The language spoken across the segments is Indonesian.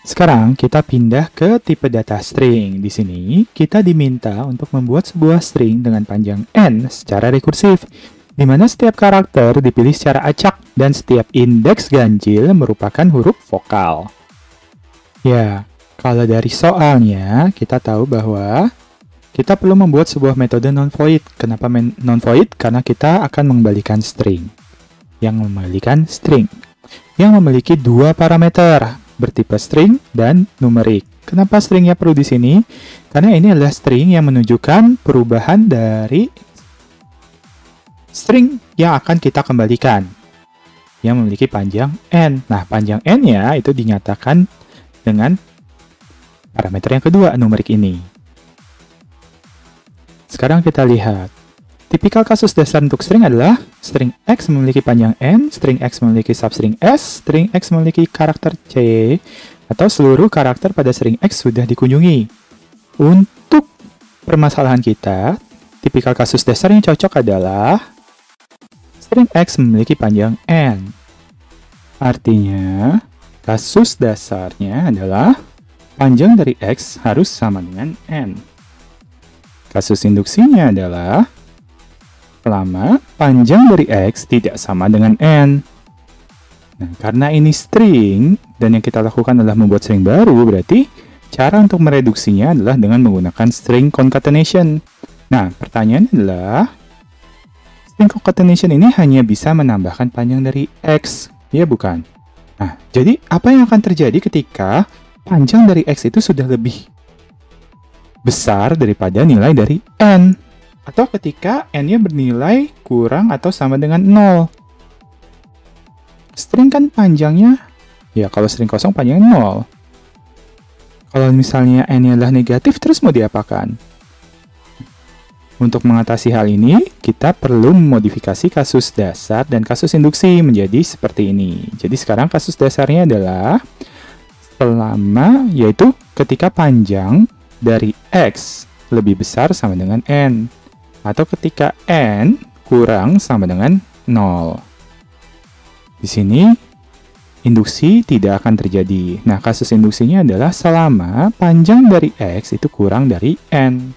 Sekarang kita pindah ke tipe data string. Di sini kita diminta untuk membuat sebuah string dengan panjang n secara rekursif, di mana setiap karakter dipilih secara acak dan setiap indeks ganjil merupakan huruf vokal. Ya, kalau dari soalnya kita tahu bahwa kita perlu membuat sebuah metode non-void. Kenapa non-void? Karena kita akan mengembalikan string. Yang memiliki dua parameter, bertipe string dan numerik. Kenapa stringnya perlu di sini? Karena ini adalah string yang menunjukkan perubahan dari string yang akan kita kembalikan, yang memiliki panjang n. Nah, panjang n-nya itu dinyatakan dengan parameter yang kedua, numerik ini. Sekarang kita lihat. Tipikal kasus dasar untuk string adalah string X memiliki panjang n, string X memiliki substring S, string X memiliki karakter C, atau seluruh karakter pada string X sudah dikunjungi. Untuk permasalahan kita, tipikal kasus dasar yang cocok adalah string X memiliki panjang n. Artinya, kasus dasarnya adalah panjang dari X harus sama dengan n. Kasus induksinya adalah selama panjang dari X tidak sama dengan n. Nah, karena ini string, dan yang kita lakukan adalah membuat string baru, berarti cara untuk mereduksinya adalah dengan menggunakan string concatenation. Nah, pertanyaannya adalah, string concatenation ini hanya bisa menambahkan panjang dari X, ya bukan? Nah, jadi apa yang akan terjadi ketika panjang dari X itu sudah lebih besar daripada nilai dari n? Atau ketika n-nya bernilai kurang atau sama dengan 0. String kan panjangnya, ya kalau string kosong panjangnya 0. Kalau misalnya n-nya adalah negatif, terus mau diapakan? Untuk mengatasi hal ini, kita perlu memodifikasi kasus dasar dan kasus induksi menjadi seperti ini. Jadi sekarang kasus dasarnya adalah selama, yaitu ketika panjang dari X lebih besar sama dengan n. Atau ketika n kurang sama dengan 0. Di sini, induksi tidak akan terjadi. Nah, kasus induksinya adalah selama panjang dari X itu kurang dari n.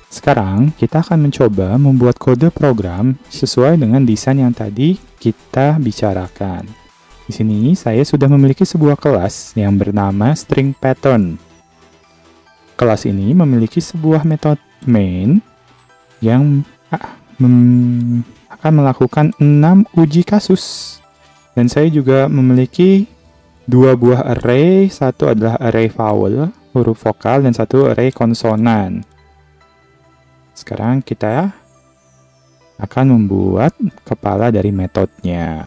Sekarang, kita akan mencoba membuat kode program sesuai dengan desain yang tadi kita bicarakan. Di sini, saya sudah memiliki sebuah kelas yang bernama string pattern. Kelas ini memiliki sebuah metode main yang akan melakukan 6 uji kasus. Dan saya juga memiliki 2 buah array, satu adalah array vowel, huruf vokal, dan satu array konsonan. Sekarang kita akan membuat kepala dari metodenya.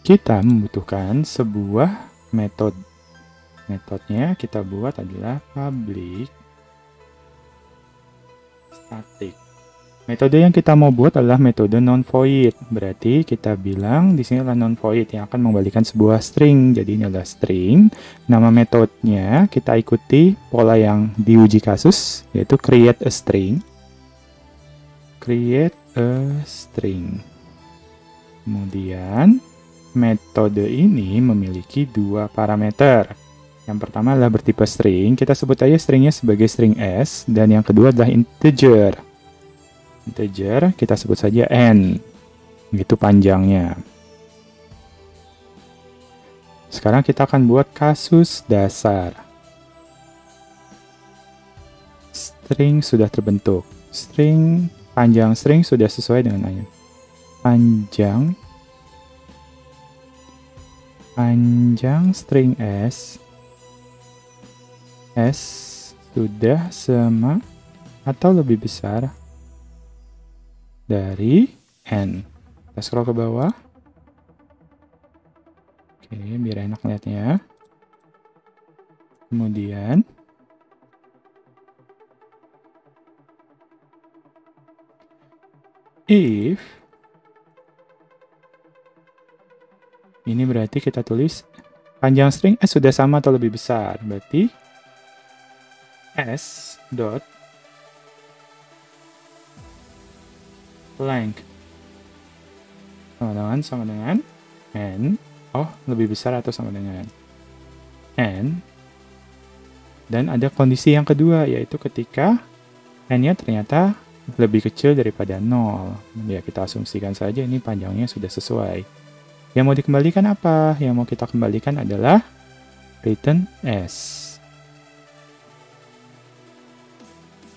Kita membutuhkan sebuah metode. Metodenya kita buat adalah public static. Metode yang kita mau buat adalah metode non-void. Berarti kita bilang di sini adalah non-void yang akan mengembalikan sebuah string. Jadi ini adalah string. Nama metodenya kita ikuti pola yang diuji kasus, yaitu create a string. Create a string. Kemudian metode ini memiliki 2 parameter. Yang pertama adalah bertipe string, kita sebut aja stringnya sebagai string S, dan yang kedua adalah integer. Integer, kita sebut saja n. Gitu panjangnya. Sekarang kita akan buat kasus dasar. String sudah terbentuk. Panjang string sudah sesuai dengan ayat. Panjang string S sudah sama atau lebih besar dari n. Kita scroll ke bawah. Oke, biar enak lihatnya. Kemudian if ini berarti kita tulis panjang string S sudah sama atau lebih besar. Berarti S dot length sama dengan n. Oh, lebih besar atau sama dengan. n. Dan ada kondisi yang kedua, yaitu ketika n-nya ternyata lebih kecil daripada 0. Ya, kita asumsikan saja ini panjangnya sudah sesuai. Yang mau dikembalikan apa? Yang mau kita kembalikan adalah return S.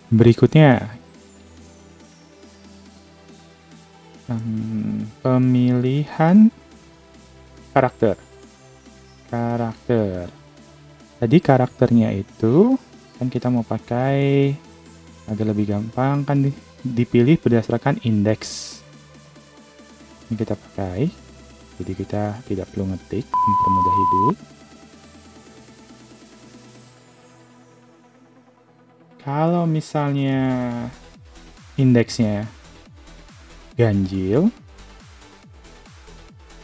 Berikutnya, pemilihan karakter. Tadi karakternya itu kan kita mau pakai agar lebih gampang, kan dipilih berdasarkan indeks. Ini kita pakai, jadi kita tidak perlu ngetik, mempermudah hidup. Kalau misalnya indeksnya ganjil,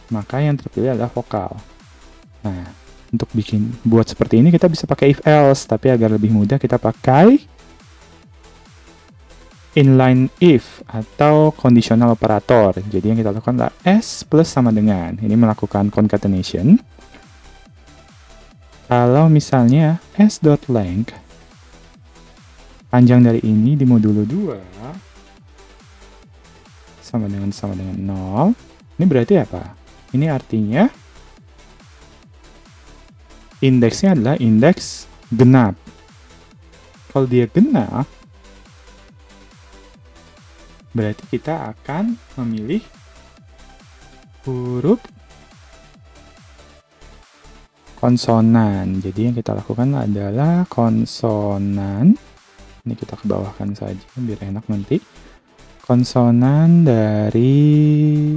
maka yang terpilih adalah vokal. Nah, untuk buat seperti ini kita bisa pakai if else, tapi agar lebih mudah kita pakai inline if atau conditional operator. Jadi yang kita lakukan adalah s plus sama dengan. Ini melakukan concatenation. Kalau misalnya s.length panjang dari ini di modulo 2 sama dengan 0. Ini berarti apa? Ini artinya indeksnya adalah indeks genap. Kalau dia genap, berarti kita akan memilih huruf konsonan. Jadi yang kita lakukan adalah konsonan. Ini kita ke bawahkan saja biar enak nanti. Konsonan dari...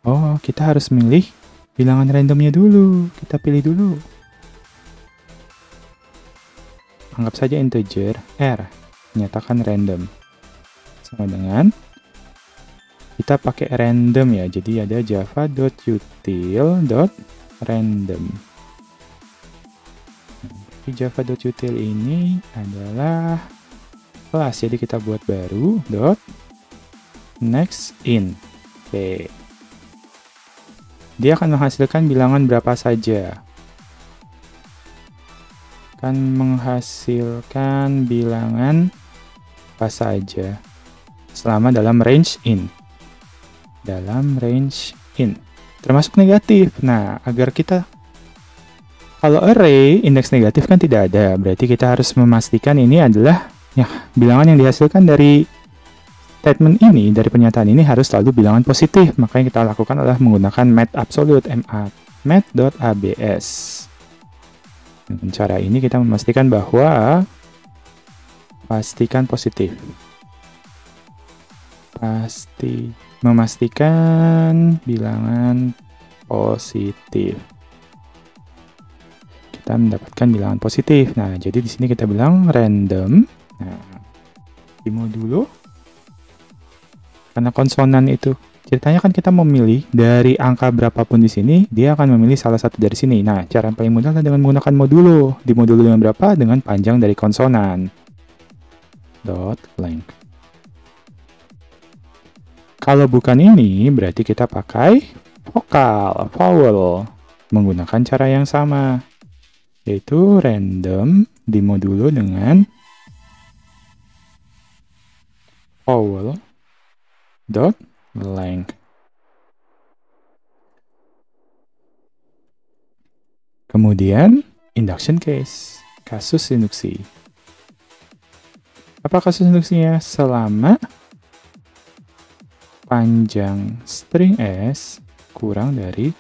Oh, kita harus milih bilangan randomnya dulu. Kita pilih dulu. Anggap saja integer R. Nyatakan random. Sama dengan kita pakai random ya. Jadi ada java.util.random. Java.util ini adalah kelas, jadi kita buat baru next in. Oke. Dia akan menghasilkan bilangan berapa saja. Akan menghasilkan bilangan apa saja selama dalam range in. Termasuk negatif. Nah, agar kita, kalau array indeks negatif kan tidak ada, berarti kita harus memastikan ini adalah bilangan yang dihasilkan dari statement ini, dari pernyataan ini harus selalu bilangan positif. Maka yang kita lakukan adalah menggunakan math absolute, math.abs. Dengan cara ini kita memastikan bahwa positif. Memastikan bilangan positif. Kita mendapatkan bilangan positif. Nah, jadi di sini kita bilang random. Nah, di modulo, karena konsonan itu ceritanya kan kita memilih dari angka berapapun di sini, dia akan memilih salah satu dari sini. Nah, cara yang paling mudah adalah dengan menggunakan modulo. Di modulo yang berapa? Dengan panjang dari konsonan. .length. Kalau bukan ini, berarti kita pakai vowel. Menggunakan cara yang sama, yaitu random di modulo dengan vowel.length. Kemudian induction case, kasus induksi. Apa kasus induksinya? Selama panjang string S kurang dari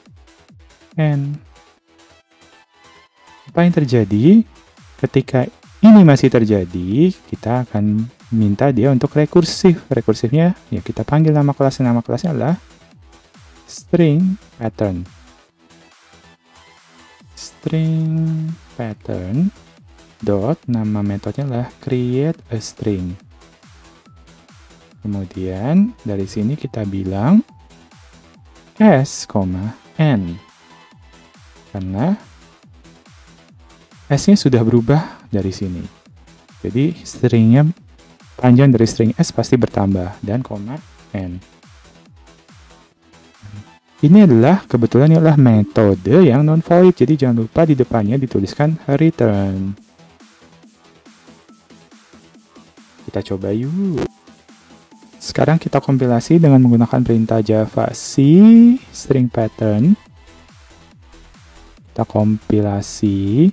n. Apa yang terjadi? Ketika ini masih terjadi, kita akan minta dia untuk rekursif. Rekursifnya, ya kita panggil nama kelasnya. Nama kelasnya adalah string pattern. String pattern dot, nama metodenya adalah create a string. Kemudian dari sini kita bilang s, n. Karena s-nya sudah berubah dari sini. Jadi stringnya, panjang dari string s pasti bertambah, dan n. Ini kebetulan ini adalah metode yang non-void, jadi jangan lupa di depannya dituliskan return. Kita coba yuk. Sekarang kita kompilasi dengan menggunakan perintah Java C string pattern. Kita kompilasi.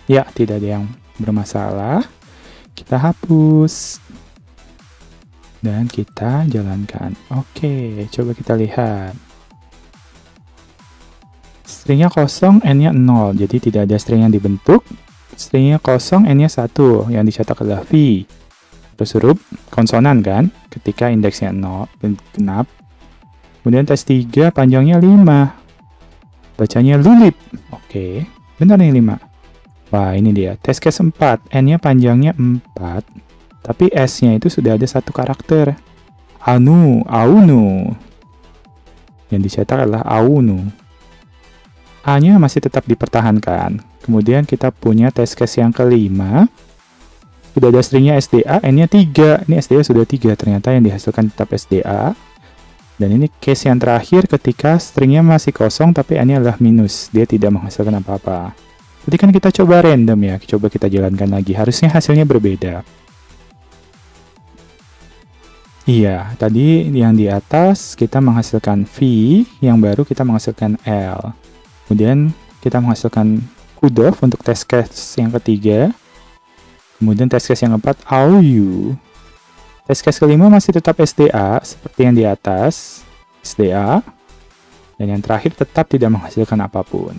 Ya, tidak ada yang bermasalah. Kita hapus. Dan kita jalankan. Oke, coba kita lihat. Stringnya kosong, n-nya 0. Jadi tidak ada string yang dibentuk. Stringnya kosong, n-nya 1. Yang dicetak adalah V. Terus huruf konsonan kan? Ketika indeksnya 0, genap. Kemudian tes 3, panjangnya 5. Bacanya lulip. Oke, benar nih 5. Wah, ini dia. Tes case 4, n-nya panjangnya 4. Tapi S-nya itu sudah ada satu karakter. Aunu. Yang dicetak adalah Aunu. A-nya masih tetap dipertahankan. Kemudian kita punya test case yang kelima. Sudah ada stringnya SDA, N-nya 3. Ini SDA sudah 3, ternyata yang dihasilkan tetap SDA. Dan ini case yang terakhir ketika stringnya masih kosong, tapi N-nya adalah minus. Dia tidak menghasilkan apa-apa. Tadi kan kita coba random ya, coba kita jalankan lagi. Harusnya hasilnya berbeda. Iya, tadi yang di atas kita menghasilkan V, yang baru kita menghasilkan L. Kemudian kita menghasilkan Kudov untuk test case yang ketiga. Kemudian test case yang keempat, AU. Test case kelima masih tetap SDA, seperti yang di atas, SDA. Dan yang terakhir tetap tidak menghasilkan apapun.